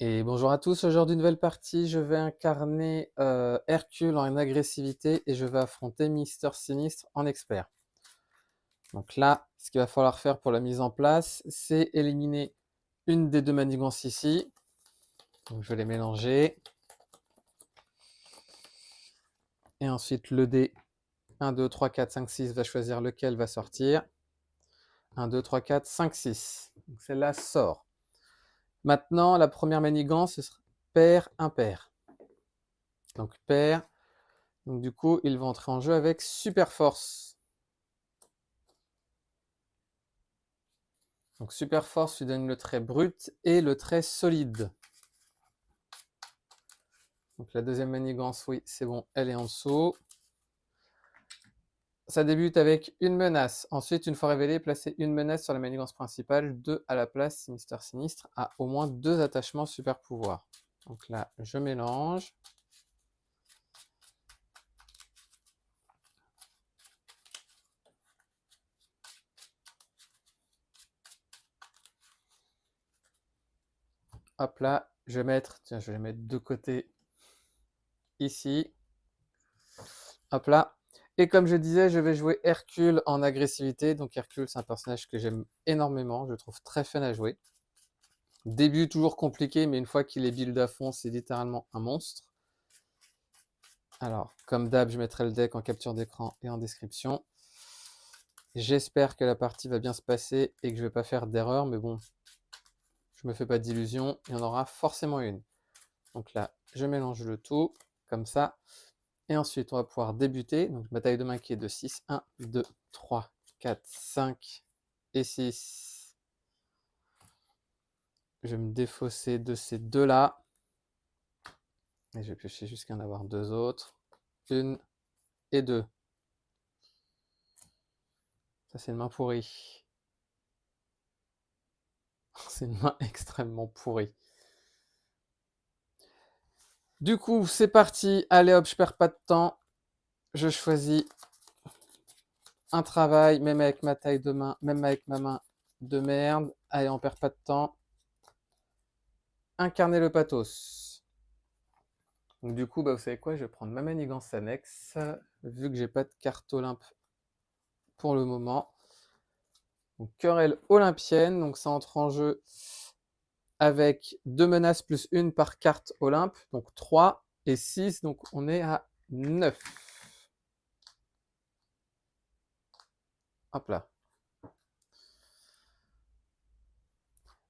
Et bonjour à tous, aujourd'hui nouvelle partie, je vais incarner Hercule en agressivité et je vais affronter Mister Sinistre en expert. Donc là, ce qu'il va falloir faire pour la mise en place, c'est éliminer une des deux manigances ici. Donc je vais les mélanger. Et ensuite le dé 1, 2, 3, 4, 5, 6 va choisir lequel va sortir. 1, 2, 3, 4, 5, 6. Donc celle-là sort. Maintenant, la première manigance, ce sera pair, impair. Donc pair. Donc du coup, il va entrer en jeu avec super force. Donc super force lui donne le trait brut et le trait solide. Donc la deuxième manigance, oui, c'est bon, elle est en dessous. Ça débute avec une menace. Ensuite, une fois révélé, placez une menace sur la manigance principale, 2 à la place si Mister Sinistre a au moins 2 attachements super pouvoir. Donc là, je mélange. Hop là, je vais mettre, tiens, je vais les mettre de côté ici. Hop là. Et comme je disais, je vais jouer Hercule en agressivité. Donc Hercule, c'est un personnage que j'aime énormément, je le trouve très fun à jouer. Début toujours compliqué, mais une fois qu'il est build à fond, c'est littéralement un monstre. Alors, comme d'hab, je mettrai le deck en capture d'écran et en description. J'espère que la partie va bien se passer et que je ne vais pas faire d'erreur, mais bon, je me fais pas d'illusions, il y en aura forcément une. Donc là, je mélange le tout, comme ça. Et ensuite, on va pouvoir débuter. Donc, ma taille de main qui est de 6. 1, 2, 3, 4, 5 et 6. Je vais me défausser de ces deux-là. Et je vais piocher jusqu'à en avoir deux autres. 1 et 2. Ça, c'est une main pourrie. C'est une main extrêmement pourrie. Du coup, c'est parti. Allez hop, je perds pas de temps. Je choisis un travail, même avec ma taille de main, même avec ma main de merde. Allez, on perd pas de temps. Incarner le pathos. Donc du coup, bah, vous savez quoi, je vais prendre ma manigance annexe, vu que j'ai pas de carte Olympe pour le moment. Donc querelle olympienne, donc ça entre en jeu avec 2 menaces plus 1 par carte Olympe, donc 3 et 6, donc on est à 9. Hop là.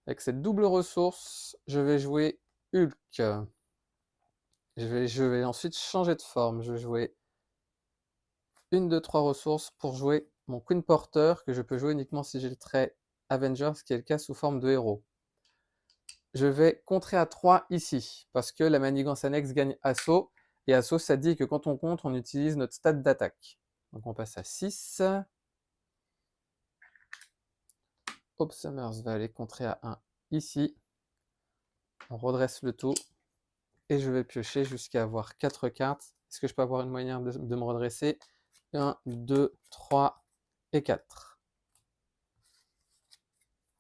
Avec cette double ressource, je vais jouer Hulk. Je vais ensuite changer de forme. Je vais jouer une de 3 ressources pour jouer mon Queen Porter, que je peux jouer uniquement si j'ai le trait Avengers, ce qui est le cas sous forme de héros. Je vais contrer à 3 ici, parce que la manigance annexe gagne assaut, et assaut, ça dit que quand on contre, on utilise notre stat d'attaque. Donc on passe à 6. Hope Summers va aller contrer à 1 ici. On redresse le tout, et je vais piocher jusqu'à avoir 4 cartes. Est-ce que je peux avoir une manière de me redresser? 1, 2, 3 et 4.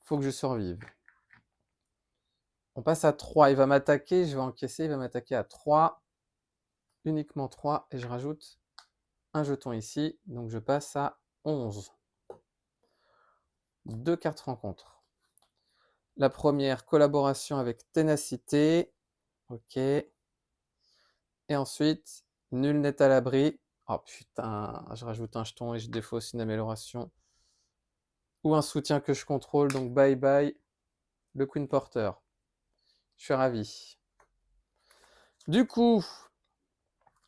Faut que je survive. On passe à 3, il va m'attaquer, je vais encaisser, il va m'attaquer à 3. Uniquement 3, et je rajoute un jeton ici, donc je passe à 11. 2 cartes rencontres. La première, collaboration avec ténacité. Ok. Et ensuite, nul n'est à l'abri. Oh putain, je rajoute un jeton et je défausse une amélioration. Ou un soutien que je contrôle, donc bye bye le Queen Porter. Je suis ravi. Du coup,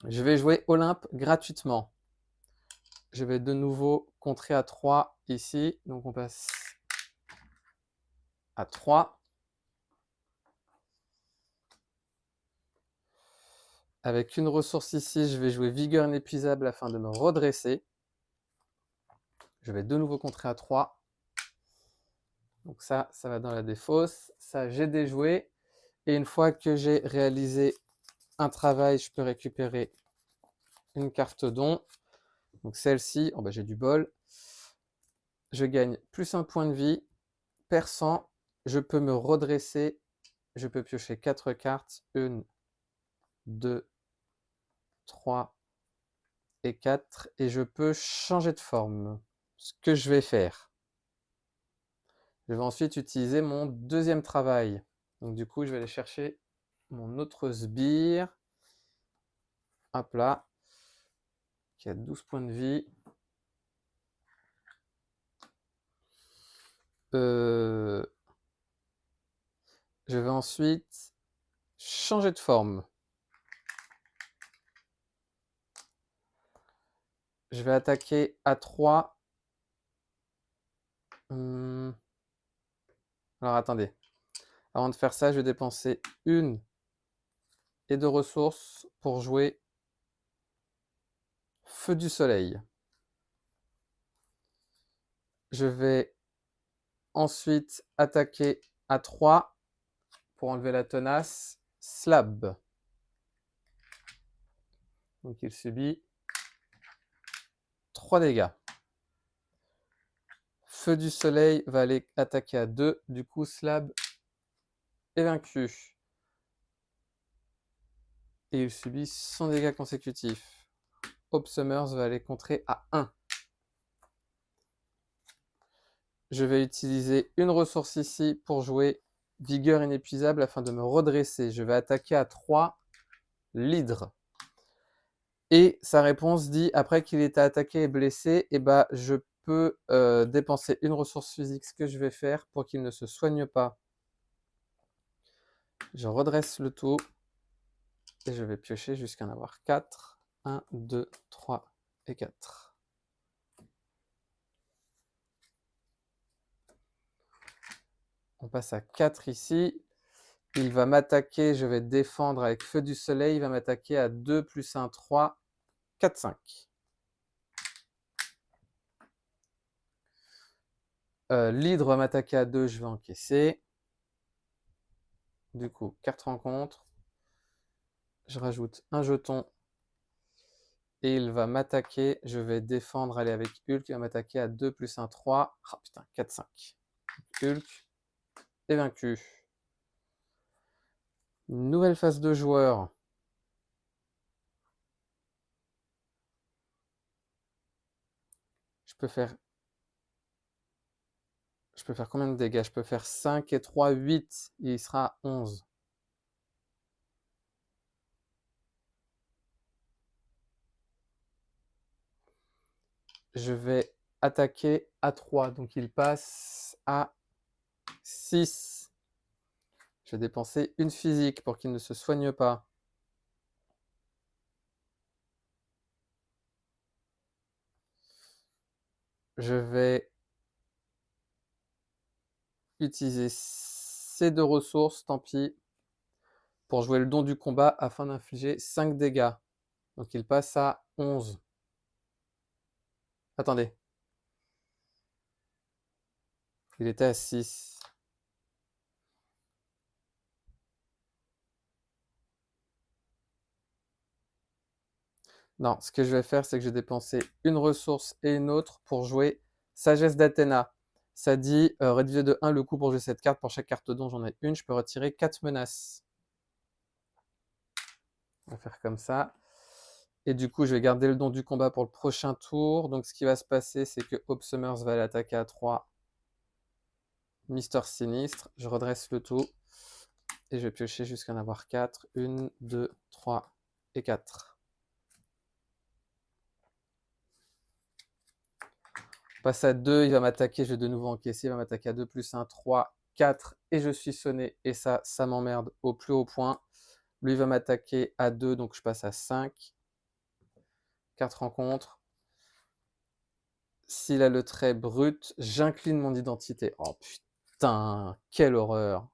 je vais jouer Olympe gratuitement. Je vais de nouveau contrer à 3 ici. Donc on passe à 3. Avec une ressource ici, je vais jouer Vigueur inépuisable afin de me redresser. Je vais de nouveau contrer à 3. Donc ça va dans la défausse. Ça, j'ai déjoué. Et une fois que j'ai réalisé un travail, je peux récupérer une carte don. Donc celle-ci, oh bah j'ai du bol. Je gagne plus un point de vie. Perçant, je peux me redresser je peux piocher 4 cartes. 1, 2, 3 et 4. Et je peux changer de forme. Ce que je vais faire. Je vais ensuite utiliser mon deuxième travail. Donc du coup, je vais aller chercher mon autre sbire. Hop là. Qui a 12 points de vie. Je vais ensuite changer de forme. Je vais attaquer à 3. Alors attendez. Avant de faire ça, je vais dépenser 1 et 2 ressources pour jouer Feu du Soleil. Je vais ensuite attaquer à 3 pour enlever la tenace. Slab. Donc il subit 3 dégâts. Feu du Soleil va aller attaquer à 2. Du coup, Slab est vaincu. Et il subit 100 dégâts consécutifs. Hope Summers va aller contrer à 1. Je vais utiliser une ressource ici pour jouer Vigueur inépuisable afin de me redresser. Je vais attaquer à 3 l'hydre. Et sa réponse dit, après qu'il ait attaqué et blessé, eh ben, je peux dépenser une ressource physique, ce que je vais faire pour qu'il ne se soigne pas. Je redresse le tout et je vais piocher jusqu'à en avoir 4. 1, 2, 3 et 4. On passe à 4 ici. Il va m'attaquer, je vais défendre avec Feu du Soleil. Il va m'attaquer à 2 plus 1, 3, 4, 5. L'hydre va m'attaquer à 2, je vais encaisser. Du coup, carte rencontre. Je rajoute un jeton. Et il va m'attaquer. Je vais défendre, aller avec Hulk. Il va m'attaquer à 2 plus 1, 3. Ah putain, 4, 5. Hulk est vaincu. Nouvelle phase de joueur. Je peux faire combien de dégâts? Je peux faire 5 et 3, 8. Et il sera à 11. Je vais attaquer à 3. Donc il passe à 6. Je vais dépenser une physique pour qu'il ne se soigne pas. Je vais utiliser ces 2 ressources, tant pis, pour jouer le don du combat afin d'infliger 5 dégâts. Donc il passe à 11. Attendez. Il était à 6. Non, ce que je vais faire, c'est que je vais dépenser une ressource et une autre pour jouer Sagesse d'Athéna. Ça dit réduisez de 1 le coût pour jouer cette carte. Pour chaque carte don, j'en ai une. Je peux retirer 4 menaces. On va faire comme ça. Et du coup, je vais garder le don du combat pour le prochain tour. Donc, ce qui va se passer, c'est que Hope Summers va l'attaquer à 3. Mister Sinistre. Je redresse le tout. Et je vais piocher jusqu'à en avoir 4. 1, 2, 3 et 4. On passe à 2, il va m'attaquer, je vais de nouveau encaisser, il va m'attaquer à 2 plus 1, 3, 4, et je suis sonné, et ça m'emmerde au plus haut point. Lui va m'attaquer à 2, donc je passe à 5. 4 rencontres. S'il a le trait brut, j'incline mon identité. Oh putain, quelle horreur.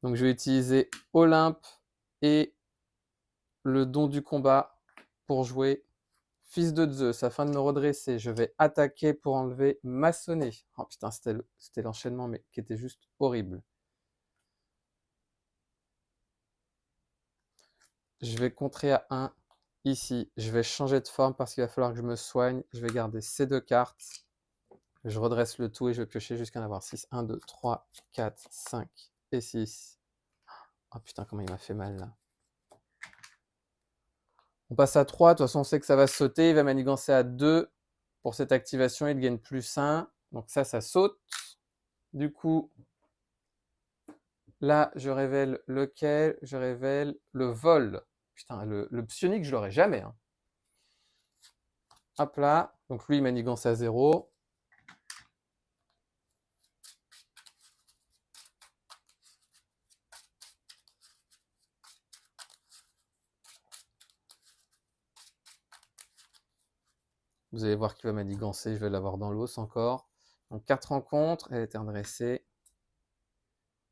Donc je vais utiliser Olympe et le don du combat pour jouer Fils de Zeus. Afin de me redresser, je vais attaquer pour enlever maçonner. Oh putain, c'était l'enchaînement, mais qui était juste horrible. Je vais contrer à 1 ici. Je vais changer de forme parce qu'il va falloir que je me soigne. Je vais garder ces 2 cartes. Je redresse le tout et je vais piocher jusqu'à en avoir 6. 1, 2, 3, 4, 5 et 6. Oh putain, comment il m'a fait mal là. On passe à 3, de toute façon on sait que ça va sauter, il va manigancer à 2 pour cette activation, il gagne +1, donc ça saute. Du coup, là je révèle lequel? Je révèle le vol. Putain, le psionique je l'aurai jamais. Hein. Hop là, donc lui il manigance à 0. Vous allez voir qu'il va manigancer, je vais l'avoir dans l'os encore. Donc 4 rencontres, elle est redressée.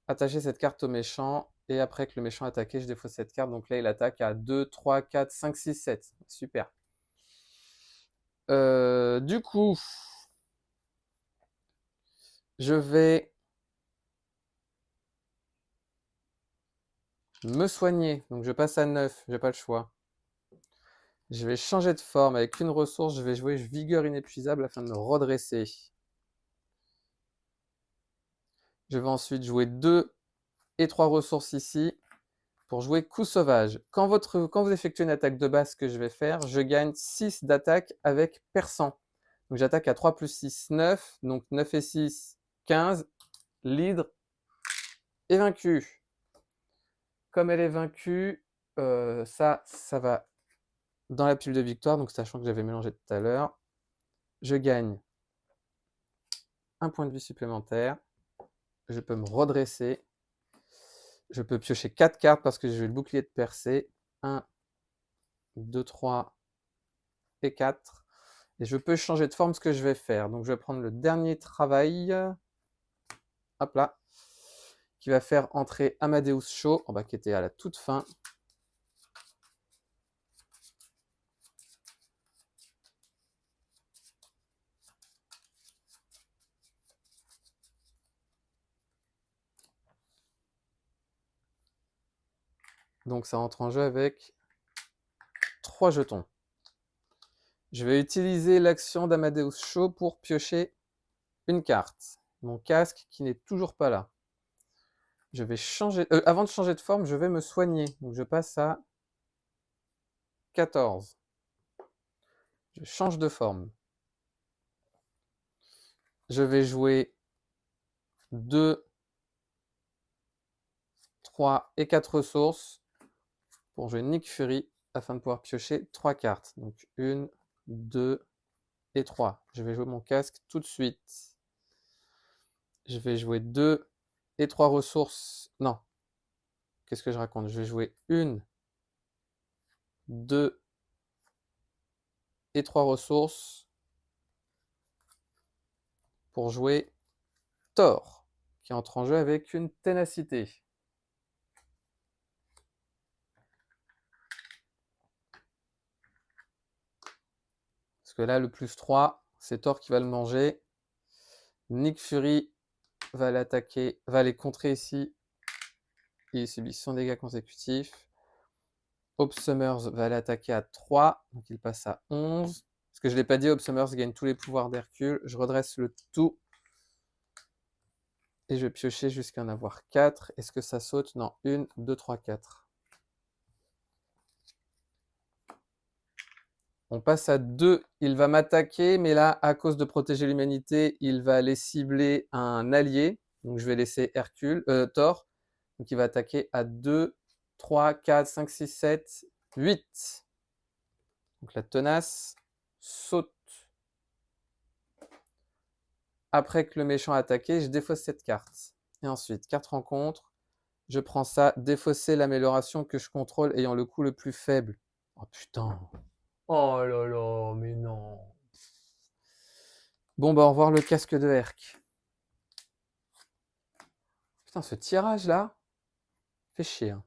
Attacher cette carte au méchant, et après que le méchant a attaqué, je défausse cette carte. Donc là, il attaque à 2, 3, 4, 5, 6, 7. Super. Du coup, je vais me soigner. Donc je passe à 9, j'ai pas le choix. Je vais changer de forme. Avec une ressource, je vais jouer vigueur inépuisable afin de me redresser. Je vais ensuite jouer 2 et 3 ressources ici pour jouer coup sauvage. Quand vous effectuez une attaque de base, ce que je vais faire, je gagne 6 d'attaque avec perçant. Donc j'attaque à 3 plus 6, 9. Donc 9 et 6, 15. L'hydre est vaincue. Comme elle est vaincue, ça va dans la pile de victoire. Donc sachant que j'avais mélangé tout à l'heure, je gagne un point de vie supplémentaire. Je peux me redresser. Je peux piocher 4 cartes parce que j'ai le bouclier de percée. 1, 2, 3 et 4. Et je peux changer de forme ce que je vais faire. Donc je vais prendre le dernier travail. Hop là. Qui va faire entrer Amadeus Cho, qui était à la toute fin. Donc ça entre en jeu avec 3 jetons. Je vais utiliser l'action d'Amadeus Cho pour piocher une carte. Mon casque qui n'est toujours pas là. Je vais changer. Avant de changer de forme, je vais me soigner. Donc je passe à 14. Je change de forme. Je vais jouer 2, 3 et 4 ressources pour jouer Nick Fury afin de pouvoir piocher 3 cartes. Donc 1, 2 et 3. Je vais jouer mon casque tout de suite. Je vais jouer 2 et 3 ressources. Non. Qu'est-ce que je raconte? Je vais jouer 1, 2 et 3 ressources pour jouer Thor, qui entre en jeu avec une ténacité. Parce que là, le plus 3, c'est Thor qui va le manger. Nick Fury va l'attaquer, va les contrer ici. Il subit son dégât consécutif. Hope Summers va l'attaquer à 3, donc il passe à 11. Parce que je ne l'ai pas dit, Hope Summers gagne tous les pouvoirs d'Hercule. Je redresse le tout. Et je vais piocher jusqu'à en avoir 4. Est-ce que ça saute? Non, 1, 2, 3, 4. On passe à 2. Il va m'attaquer, mais là, à cause de protéger l'humanité, il va aller cibler un allié. Donc je vais laisser Thor. Donc il va attaquer à 2, 3, 4, 5, 6, 7, 8. Donc la tenace saute. Après que le méchant a attaqué, je défausse cette carte. Et ensuite, 4 rencontres. Je prends ça, défausser l'amélioration que je contrôle ayant le coût le plus faible. Oh putain. Oh là là, mais non. Bon, au revoir le casque de Herc. Putain, ce tirage là, fait chier. Hein.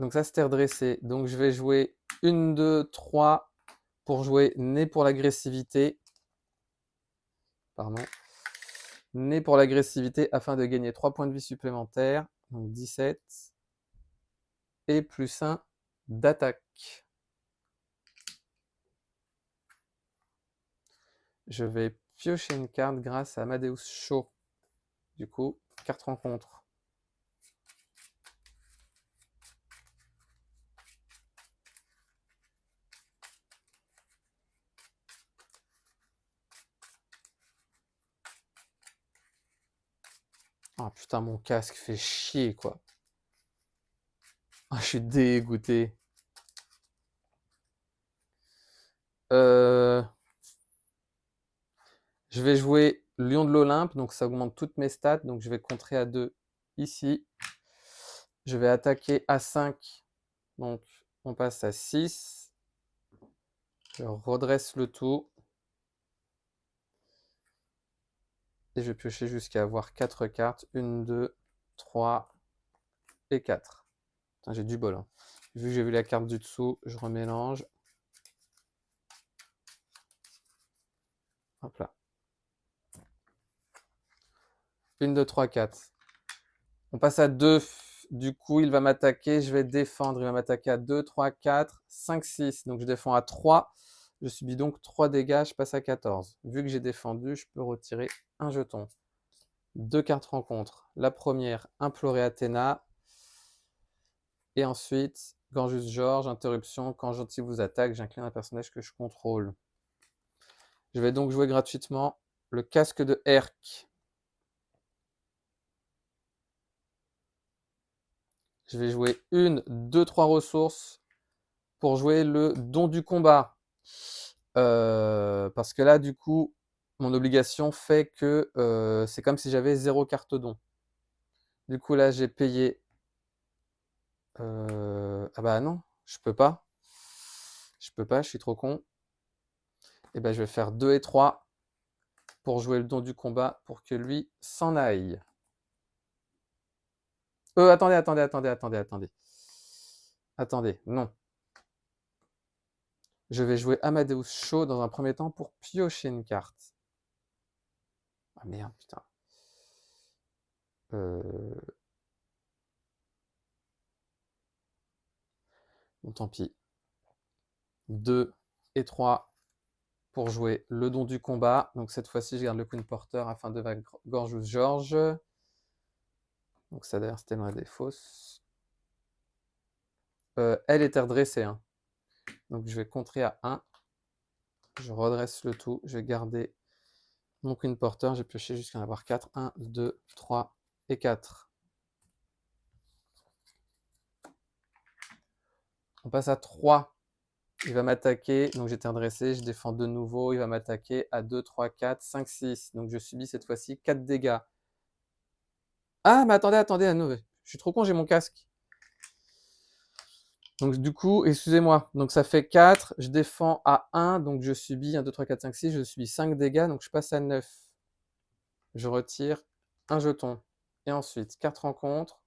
Donc ça, c'était redressé. Donc je vais jouer 1, 2, 3 pour jouer Né pour l'agressivité. Pardon. Né pour l'agressivité afin de gagner 3 points de vie supplémentaires. Donc 17. Et plus 1 d'attaque. Je vais piocher une carte grâce à Amadeus Cho. Du coup, carte rencontre. Ah putain, mon casque fait chier, quoi. Ah, je suis dégoûté. Je vais jouer Lion de l'Olympe, donc ça augmente toutes mes stats. Donc je vais contrer à 2 ici. Je vais attaquer à 5. Donc on passe à 6. Je redresse le tout. Et je vais piocher jusqu'à avoir 4 cartes. 1, 2, 3 et 4. Putain, j'ai du bol. Hein. Vu que j'ai vu la carte du dessous, je remélange. Hop là. 1, 2, 3, 4. On passe à 2. Du coup, il va m'attaquer. Je vais défendre. Il va m'attaquer à 2, 3, 4, 5, 6. Donc, je défends à 3. Je subis donc 3 dégâts. Je passe à 14. Vu que j'ai défendu, je peux retirer un jeton. 2 cartes rencontre. La première, implorer Athéna. Et ensuite, Gorgius George, interruption. Quand Gentil vous attaque, j'incline un personnage que je contrôle. Je vais donc jouer gratuitement le casque de Herc. Je vais jouer 1, 2, 3 ressources pour jouer le don du combat. Parce que là, du coup, mon obligation fait que c'est comme si j'avais 0 carte don. Du coup, là, j'ai payé... Ah bah non, je peux pas. Je peux pas, je suis trop con. Et ben, je vais faire 2 et 3 pour jouer le don du combat pour que lui s'en aille. Attendez. Attendez, non. Je vais jouer Amadeus Cho dans un premier temps pour piocher une carte. Ah merde, putain. Bon, tant pis. 2 et 3 pour jouer le don du combat. Donc cette fois-ci, je garde le Queen Porter afin de vaincre Gorgius George. Donc ça d'ailleurs, c'était l'un des fausses. Elle était redressée. Hein. Donc je vais contrer à 1. Je redresse le tout. Je vais garder mon Queen Porter. J'ai pioché jusqu'à en avoir 4. 1, 2, 3 et 4. On passe à 3. Il va m'attaquer. Donc j'étais redressé. Je défends de nouveau. Il va m'attaquer à 2, 3, 4, 5, 6. Donc je subis cette fois-ci 4 dégâts. Ah, mais attendez. Je suis trop con, j'ai mon casque. Donc du coup, excusez-moi, donc ça fait 4, je défends à 1, donc je subis 1, 2, 3, 4, 5, 6, je subis 5 dégâts, donc je passe à 9. Je retire un jeton. Et ensuite, 4 rencontres,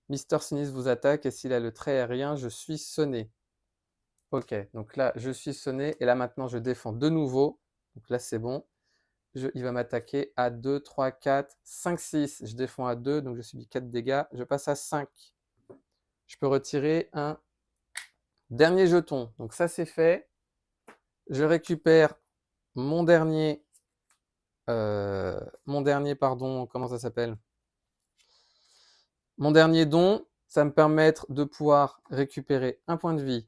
Mister Sinistre vous attaque, et s'il a le trait aérien, je suis sonné. Ok, donc là, je suis sonné, et là maintenant, je défends de nouveau. Donc là, c'est bon. Il va m'attaquer à 2, 3, 4, 5, 6. Je défends à 2, donc je subis 4 dégâts. Je passe à 5. Je peux retirer un dernier jeton. Donc ça, c'est fait. Je récupère mon dernier, pardon, comment ça s'appelle? Mon dernier don, ça me permet de pouvoir récupérer un point de vie.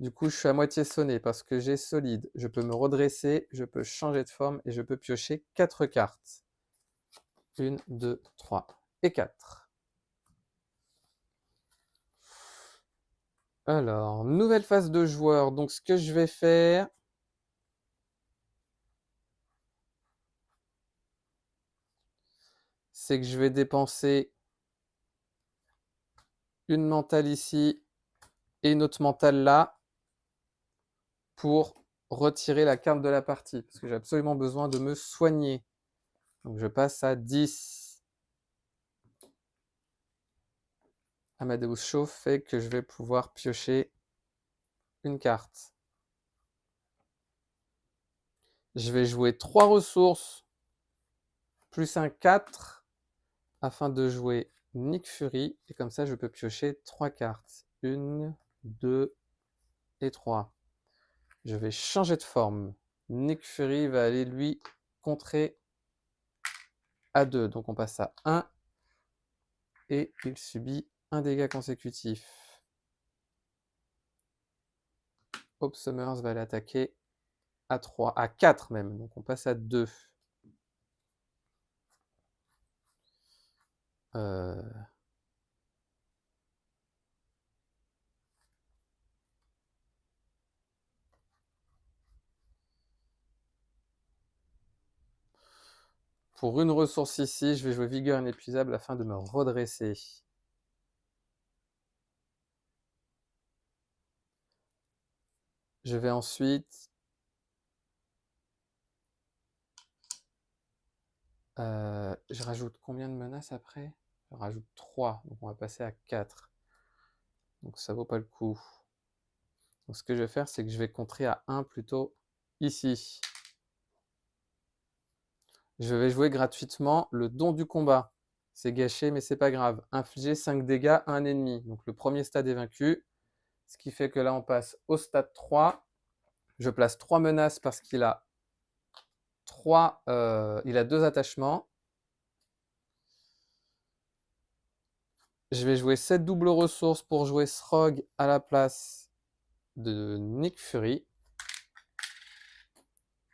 Du coup, je suis à moitié sonné parce que j'ai solide. Je peux me redresser, je peux changer de forme et je peux piocher 4 cartes. 1, 2, 3 et 4. Alors, nouvelle phase de joueur. Donc, ce que je vais faire, c'est que je vais dépenser une mentale ici et une autre mentale là pour retirer la carte de la partie, parce que j'ai absolument besoin de me soigner. Donc je passe à 10. Amadeus Cho fait que je vais pouvoir piocher une carte. Je vais jouer 3 ressources, plus un 4, afin de jouer Nick Fury, et comme ça je peux piocher 3 cartes. 1, 2 et 3. Je vais changer de forme. Nick Fury va aller lui contrer à 2. Donc on passe à 1. Et il subit un dégât consécutif. Hope Summers va l'attaquer à 3, à 4 même. Donc on passe à 2. Pour une ressource ici, je vais jouer Vigueur inépuisable afin de me redresser. Je vais ensuite... je rajoute combien de menaces après? Je rajoute 3, donc on va passer à 4. Donc ça vaut pas le coup. Donc ce que je vais faire, c'est que je vais contrer à 1 plutôt ici. Je vais jouer gratuitement le don du combat. C'est gâché, mais c'est pas grave. Infliger 5 dégâts à un ennemi. Donc le premier stade est vaincu. Ce qui fait que là, on passe au stade 3. Je place 3 menaces parce qu'il a 2 attachements. Je vais jouer 7 doubles ressources pour jouer Srog à la place de Nick Fury.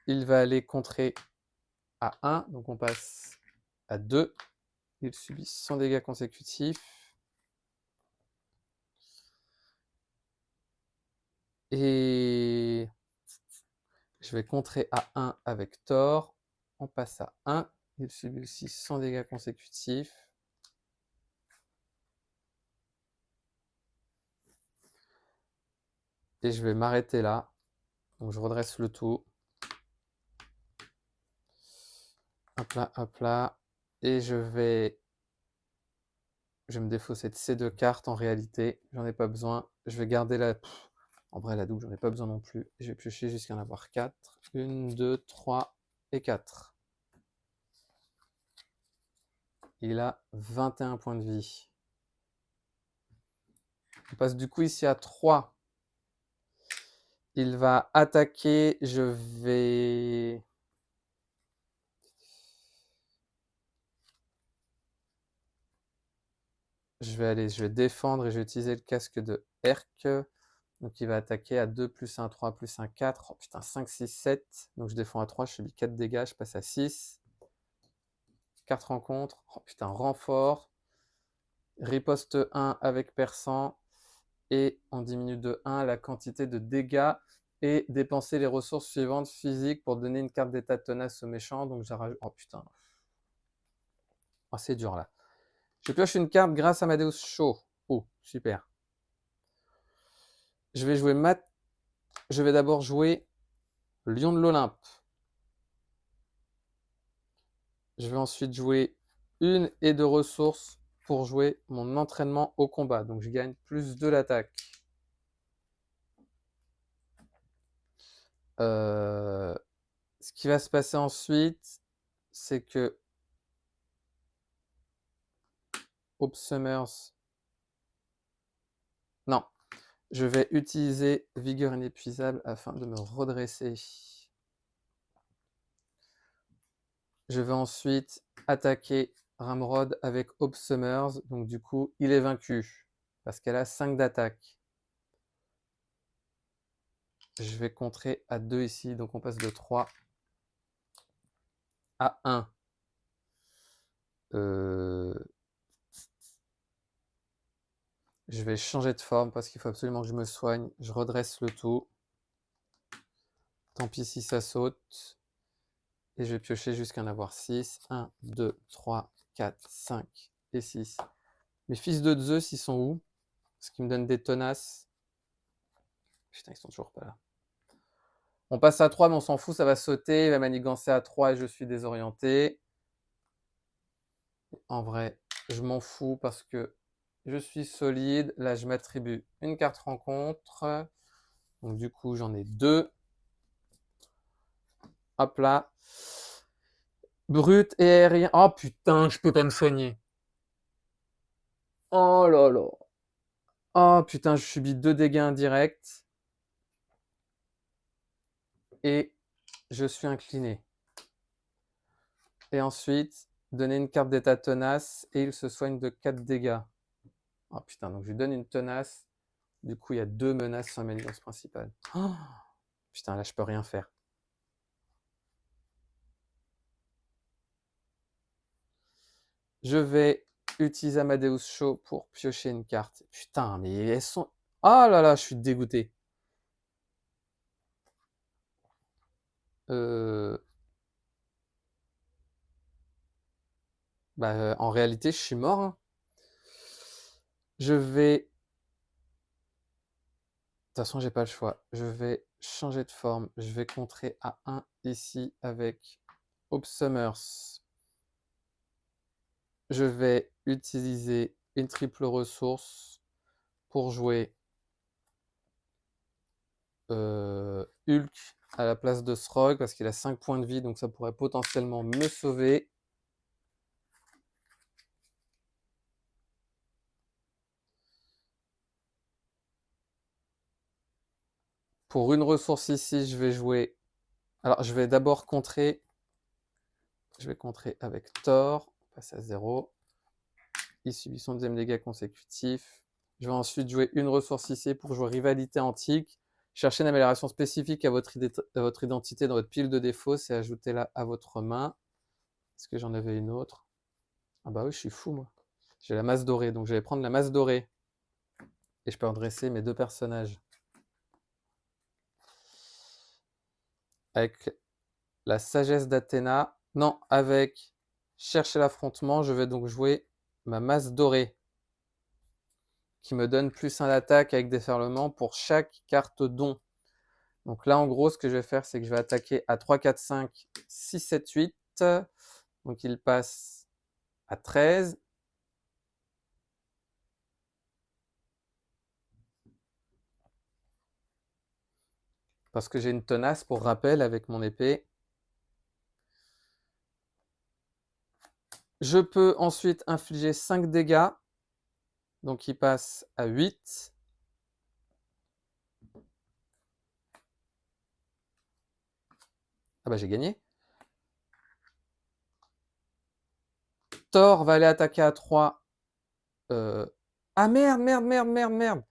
Il va aller contrer à 1, donc on passe à 2. Il subit 100 dégâts consécutifs. Et je vais contrer à 1 avec Thor. On passe à 1. Il subit aussi 100 dégâts consécutifs. Et je vais m'arrêter là. Donc je redresse le tout. Hop là, hop là. Et je vais me défausser de ces 2 cartes en réalité. J'en ai pas besoin. Je vais garder la... En vrai, la double, j'en ai pas besoin non plus. Je vais piocher jusqu'à en avoir 4. 1, 2, 3 et 4. Il a 21 points de vie. On passe du coup ici à 3. Il va attaquer. Je vais défendre et je vais utiliser le casque de Herc. Donc il va attaquer à 2, plus 1, 3, plus 1, 4. Oh putain, 5, 6, 7. Donc je défends à 3, je subis 4 dégâts, je passe à 6. 4 rencontres. Oh putain, renfort. Riposte 1 avec perçant. Et on diminue de 1 la quantité de dégâts. Et dépenser les ressources suivantes physiques pour donner une carte d'état de tenace au méchant. Donc j'ai rajouté... Oh putain. Oh, c'est dur là. Je pioche une carte grâce à Amadeus Cho. Oh, super. Je vais jouer Je vais d'abord jouer Lion de l'Olympe. Je vais ensuite jouer 1 et 2 ressources pour jouer mon entraînement au combat. Donc je gagne plus de l'attaque. Ce qui va se passer ensuite, c'est que Hope Summers... Non, je vais utiliser Vigueur inépuisable afin de me redresser. Je vais ensuite attaquer Ramrod avec Hope Summers. Donc du coup, il est vaincu parce qu'elle a 5 d'attaque. Je vais contrer à 2 ici. Donc on passe de 3 à 1. Je vais changer de forme parce qu'il faut absolument que je me soigne. Je redresse le tout. Tant pis si ça saute. Et je vais piocher jusqu'à en avoir 6. 1, 2, 3, 4, 5 et 6. Mes fils de Zeus, ils sont où? Ce qui me donne des tenaces. Putain, ils sont toujours pas là. On passe à 3, mais on s'en fout, ça va sauter. Il va manigancer à 3 et je suis désorienté. En vrai, je m'en fous parce que je suis solide. Là, je m'attribue une carte rencontre. Donc du coup, j'en ai 2. Hop là. Brut et aérien. Oh putain, je peux pas me soigner. Oh là là. Oh putain, je subis 2 dégâts indirects. Et je suis incliné. Et ensuite, donner une carte d'état tenace et il se soigne de 4 dégâts. Oh putain, donc je lui donne une tenace. Du coup, il y a 2 menaces sur ma manigance principale. Oh, putain, là, je peux rien faire. Je vais utiliser Amadeus Cho pour piocher une carte. Putain, mais elles sont... Oh là là, je suis dégoûté. En réalité, je suis mort. Hein. Je vais... De toute façon, j'ai pas le choix. Je vais changer de forme. Je vais contrer à 1 ici avec Summers. Je vais utiliser une triple ressource pour jouer Hulk à la place de Srog parce qu'il a 5 points de vie, donc ça pourrait potentiellement me sauver. Pour une ressource ici, je vais jouer... Alors, je vais d'abord contrer. Je vais contrer avec Thor. On passe à 0. Il subit son deuxième dégât consécutif. Je vais ensuite jouer une ressource ici pour jouer Rivalité Antique. Cherchez une amélioration spécifique à votre identité dans votre pile de défauts et ajoutez-la à votre main. Est-ce que j'en avais une autre? Ah bah oui, je suis fou, moi. J'ai la masse dorée, donc je vais prendre la masse dorée. Et je peux redresser mes 2 personnages. Avec la sagesse d'Athéna. Non, avec chercher l'affrontement, je vais donc jouer ma masse dorée. Qui me donne plus 1 d'attaque avec déferlement pour chaque carte don. Donc là, en gros, ce que je vais faire, c'est que je vais attaquer à 3, 4, 5, 6, 7, 8. Donc il passe à 13. Parce que j'ai une tenace, pour rappel, avec mon épée. Je peux ensuite infliger 5 dégâts. Donc il passe à 8. Ah bah j'ai gagné. Thor va aller attaquer à 3. Ah merde, merde, merde, merde, merde.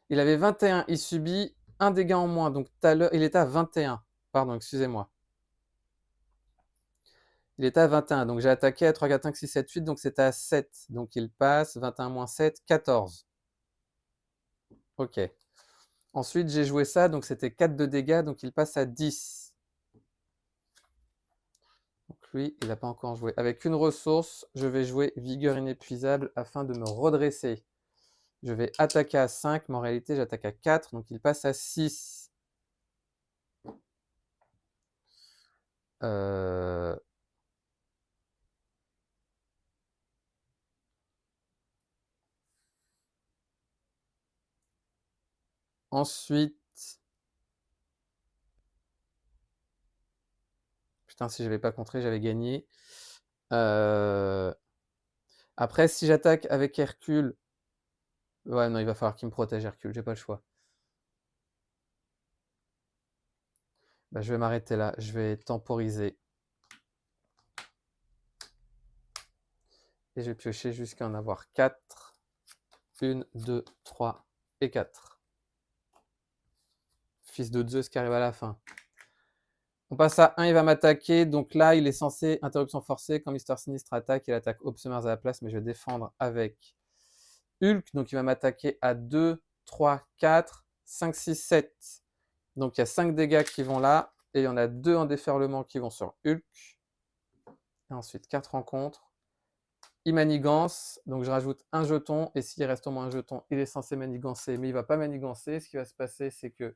Il avait 21. Il subit 1 dégât en moins. Donc tout à l'heure, il était à 21. Pardon, excusez-moi. Il était à 21. Donc j'ai attaqué à 3, 4, 5, 6, 7, 8. Donc c'était à 7. Donc il passe. 21 moins 7, 14. Ok. Ensuite, j'ai joué ça. Donc c'était 4 de dégâts. Donc il passe à 10. Donc lui, il n'a pas encore joué. Avec une ressource, je vais jouer Vigueur inépuisable afin de me redresser. Je vais attaquer à 5, mais en réalité, j'attaque à 4. Donc il passe à 6. Ensuite... Putain, si j'avais pas contré, j'avais gagné. Après, si j'attaque avec Hercule... Ouais, non, il va falloir qu'il me protège, Hercule. J'ai pas le choix. Bah, je vais m'arrêter là. Je vais temporiser. Et je vais piocher jusqu'à en avoir 4. 1, 2, 3 et 4. Fils de Zeus qui arrive à la fin. On passe à 1, il va m'attaquer. Donc là, il est censé interruption forcée. Quand Mister Sinistre attaque, il attaque Summers à la place, mais je vais défendre avec Hulk. Donc il va m'attaquer à 2, 3, 4, 5, 6, 7. Donc il y a 5 dégâts qui vont là. Et il y en a 2 en déferlement qui vont sur Hulk. Et ensuite 4 rencontres. Il manigance, donc je rajoute un jeton. Et s'il reste au moins un jeton, il est censé manigancer. Mais il ne va pas manigancer. Ce qui va se passer, c'est que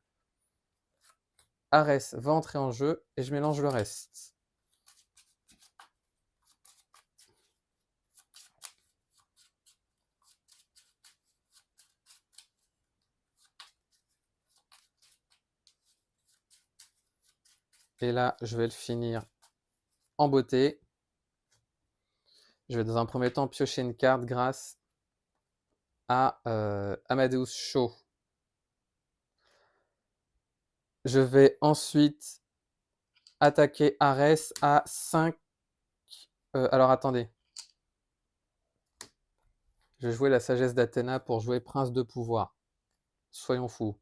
Arès va entrer en jeu et je mélange le reste. Et là, je vais le finir en beauté. Je vais dans un premier temps piocher une carte grâce à Amadeus Cho. Je vais ensuite attaquer Arès à 5. Alors attendez. Je vais jouer la sagesse d'Athéna pour jouer prince de pouvoir. Soyons fous.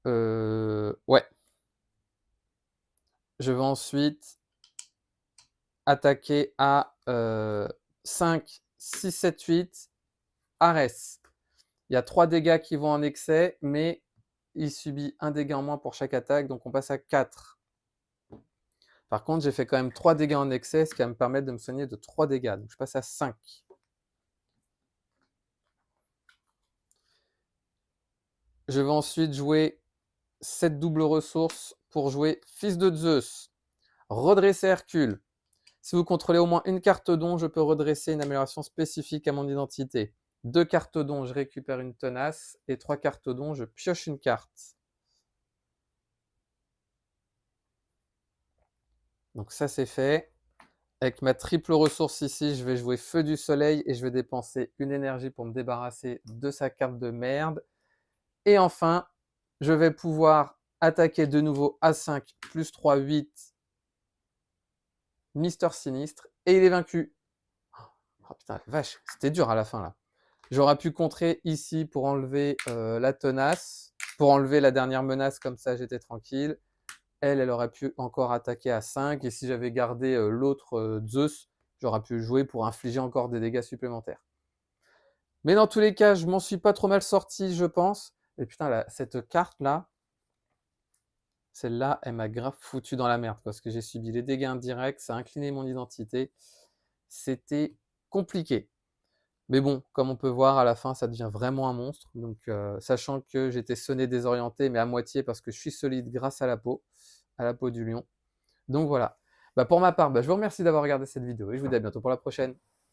Ouais. Je vais ensuite attaquer à 5, 6, 7, 8. Arès. Il y a 3 dégâts qui vont en excès, mais il subit un dégât en moins pour chaque attaque, donc on passe à 4. Par contre, j'ai fait quand même 3 dégâts en excès, ce qui va me permettre de me soigner de 3 dégâts. Donc je passe à 5. Je vais ensuite jouer cette double ressource pour jouer Fils de Zeus. Redresser Hercule. Si vous contrôlez au moins une carte don, je peux redresser une amélioration spécifique à mon identité. 2 cartes don, je récupère une tenace. Et 3 cartes don, je pioche une carte. Donc ça, c'est fait. Avec ma triple ressource ici, je vais jouer Feu du Soleil et je vais dépenser une énergie pour me débarrasser de sa carte de merde. Et enfin, je vais pouvoir attaquer de nouveau à 5 plus 3, 8 Mister Sinistre et il est vaincu. Oh putain, vache, c'était dur à la fin là. J'aurais pu contrer ici pour enlever la tenace, pour enlever la dernière menace, comme ça j'étais tranquille. Elle aurait pu encore attaquer à 5 et si j'avais gardé l'autre Zeus, j'aurais pu jouer pour infliger encore des dégâts supplémentaires. Mais dans tous les cas, je m'en suis pas trop mal sorti, je pense. Et putain, là, cette carte-là, celle-là, elle m'a grave foutu dans la merde, parce que j'ai subi les dégâts indirects, ça a incliné mon identité. C'était compliqué. Mais bon, comme on peut voir, à la fin, ça devient vraiment un monstre. Donc, sachant que j'étais sonné désorienté, mais à moitié parce que je suis solide grâce à la peau du lion. Donc voilà. Bah, pour ma part, je vous remercie d'avoir regardé cette vidéo et je vous dis à bientôt pour la prochaine.